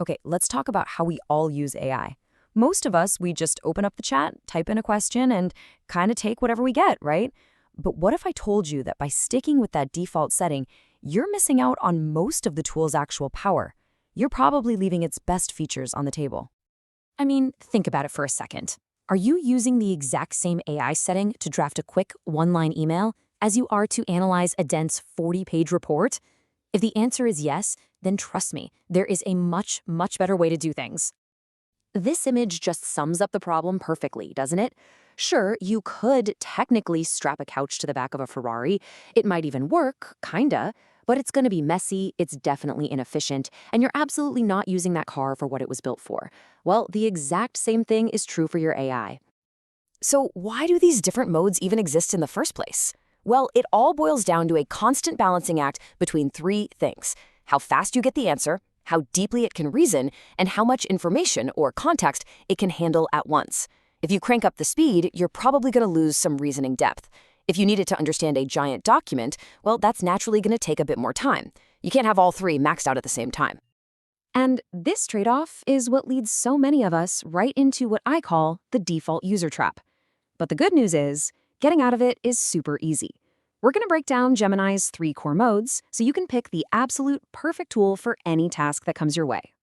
Okay, let's talk about how we all use AI. Most of us, we just open up the chat, type in a question, and kind of take whatever we get, right? But what if I told you that by sticking with that default setting, you're missing out on most of the tool's actual power? You're probably leaving its best features on the table. I mean, think about it for a second. Are you using the exact same AI setting to draft a quick one-line email as you are to analyze a dense 40-page report? If the answer is yes, then trust me, there is a much, much better way to do things. This image just sums up the problem perfectly, doesn't it? Sure, you could technically strap a couch to the back of a Ferrari. It might even work, kinda, but it's gonna be messy, it's definitely inefficient, and you're absolutely not using that car for what it was built for. Well, the exact same thing is true for your AI. So why do these different modes even exist in the first place? Well, it all boils down to a constant balancing act between three things: how fast you get the answer, how deeply it can reason, and how much information or context it can handle at once. If you crank up the speed, you're probably going to lose some reasoning depth. If you need it to understand a giant document, well, that's naturally going to take a bit more time. You can't have all three maxed out at the same time. And this trade-off is what leads so many of us right into what I call the default user trap. But the good news is, getting out of it is super easy. We're going to break down Gemini's 3 core modes so you can pick the absolute perfect tool for any task that comes your way.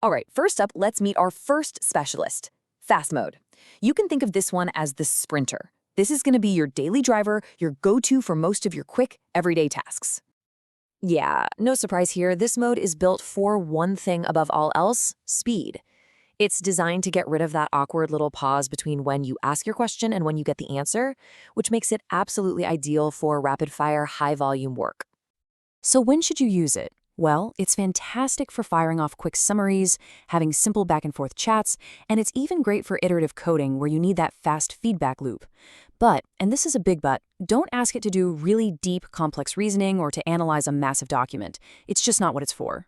All right, first up, let's meet our first specialist, fast mode. You can think of this one as the sprinter. This is going to be your daily driver, your go-to for most of your quick, everyday tasks. Yeah, no surprise here, this mode is built for one thing above all else: speed. It's designed to get rid of that awkward little pause between when you ask your question and when you get the answer, which makes it absolutely ideal for rapid-fire, high-volume work. So when should you use it? Well, it's fantastic for firing off quick summaries, having simple back-and-forth chats, and it's even great for iterative coding where you need that fast feedback loop. But, and this is a big but, don't ask it to do really deep, complex reasoning or to analyze a massive document. It's just not what it's for.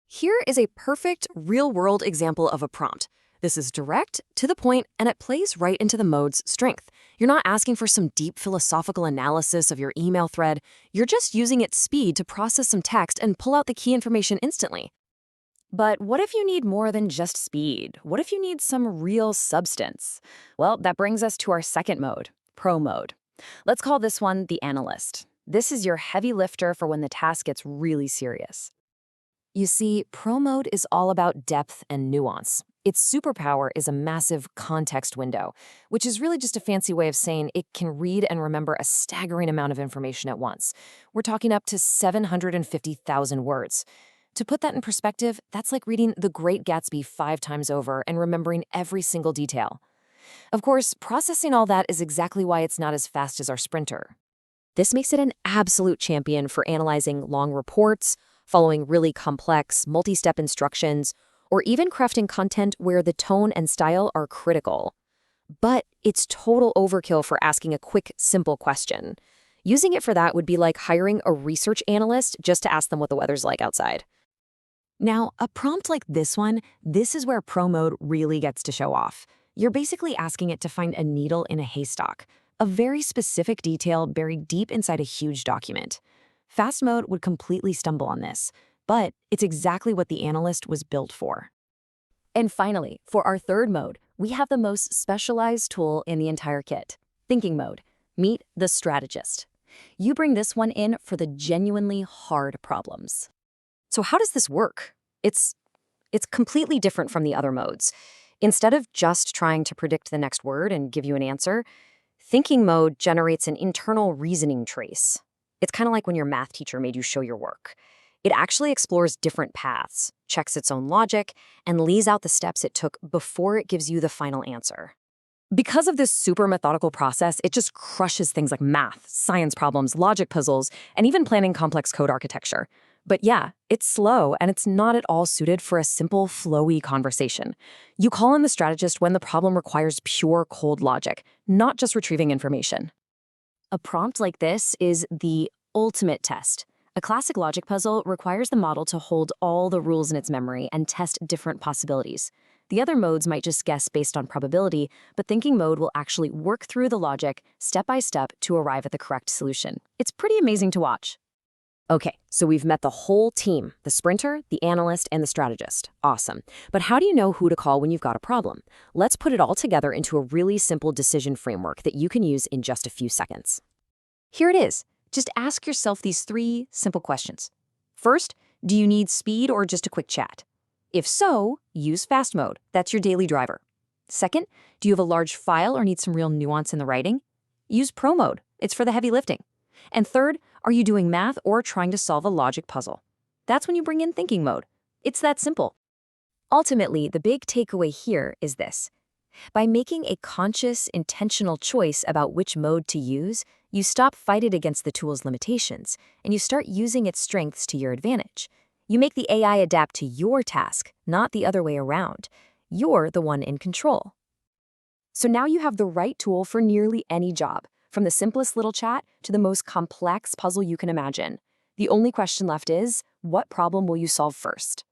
Here is a perfect, real-world example of a prompt. This is direct, to the point, and it plays right into the mode's strength. You're not asking for some deep philosophical analysis of your email thread. You're just using its speed to process some text and pull out the key information instantly. But what if you need more than just speed? What if you need some real substance? Well, that brings us to our second mode, pro mode. Let's call this one the analyst. This is your heavy lifter for when the task gets really serious. You see, pro mode is all about depth and nuance. Its superpower is a massive context window, which is really just a fancy way of saying it can read and remember a staggering amount of information at once. We're talking up to 750,000 words. To put that in perspective, that's like reading The Great Gatsby 5 times over and remembering every single detail. Of course, processing all that is exactly why it's not as fast as our sprinter. This makes it an absolute champion for analyzing long reports, following really complex, multi-step instructions, or even crafting content where the tone and style are critical. But it's total overkill for asking a quick, simple question. Using it for that would be like hiring a research analyst just to ask them what the weather's like outside. Now, a prompt like this one, this is where pro mode really gets to show off. You're basically asking it to find a needle in a haystack, a very specific detail buried deep inside a huge document. Fast mode would completely stumble on this, but it's exactly what the analyst was built for. And finally, for our third mode, we have the most specialized tool in the entire kit, thinking mode. Meet the strategist. You bring this one in for the genuinely hard problems. So how does this work? It's completely different from the other modes. Instead of just trying to predict the next word and give you an answer, thinking mode generates an internal reasoning trace. It's kind of like when your math teacher made you show your work. It actually explores different paths, checks its own logic, and lays out the steps it took before it gives you the final answer. Because of this super methodical process, it just crushes things like math, science problems, logic puzzles, and even planning complex code architecture. But yeah, it's slow, and it's not at all suited for a simple, flowy conversation. You call in the strategist when the problem requires pure, cold logic, not just retrieving information. A prompt like this is the ultimate test. A classic logic puzzle requires the model to hold all the rules in its memory and test different possibilities. The other modes might just guess based on probability, but thinking mode will actually work through the logic step by step to arrive at the correct solution. It's pretty amazing to watch. Okay, so we've met the whole team, the sprinter, the analyst, and the strategist. Awesome. But how do you know who to call when you've got a problem? Let's put it all together into a really simple decision framework that you can use in just a few seconds. Here it is. Just ask yourself these 3 simple questions. First, do you need speed or just a quick chat? If so, use fast mode. That's your daily driver. Second, do you have a large file or need some real nuance in the writing? Use pro mode. It's for the heavy lifting. And third, are you doing math or trying to solve a logic puzzle? That's when you bring in thinking mode. It's that simple. Ultimately, the big takeaway here is this. By making a conscious, intentional choice about which mode to use, you stop fighting against the tool's limitations, and you start using its strengths to your advantage. You make the AI adapt to your task, not the other way around. You're the one in control. So now you have the right tool for nearly any job, from the simplest little chat to the most complex puzzle you can imagine. The only question left is, what problem will you solve first?